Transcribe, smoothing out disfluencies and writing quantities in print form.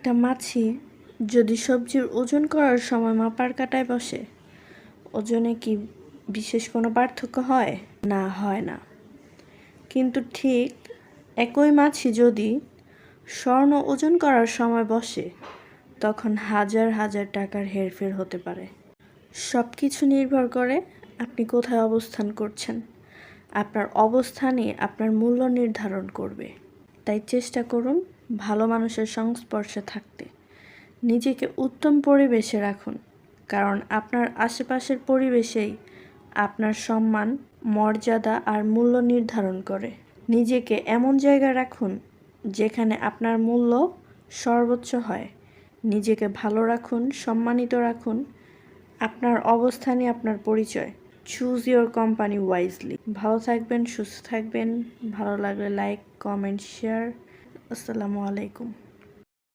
একটা মাছি যদি সবজির ওজন করার সময় মাপার কাঁটায় বসে, ওজনে কি বিশেষ কোনো পার্থক্য হয়? না, হয় না। কিন্তু ঠিক একই মাছি যদি স্বর্ণ ওজন করার সময় বসে, তখন হাজার হাজার টাকার হেরফের হতে পারে। সব কিছু নির্ভর করে আপনি কোথায় অবস্থান করছেন। আপনার অবস্থানই আপনার মূল্য নির্ধারণ করবে। তাই চেষ্টা করুন ভালো মানুষের সংস্পর্শে থাকতে। নিজেকে উত্তম পরিবেশে রাখুন, কারণ আপনার আশেপাশের পরিবেশেই আপনার সম্মান, মর্যাদা আর মূল্য নির্ধারণ করে। নিজেকে এমন জায়গায় রাখুন যেখানে আপনার মূল্য সর্বোচ্চ হয়। নিজেকে ভালো রাখুন, সম্মানিত রাখুন। আপনার অবস্থানই আপনার পরিচয়। Choose your company wisely. ভালো থাকবেন, সুস্থ থাকবেন। ভালো লাগলে লাইক, কমেন্ট, শেয়ার। আসসালামু আলাইকুম।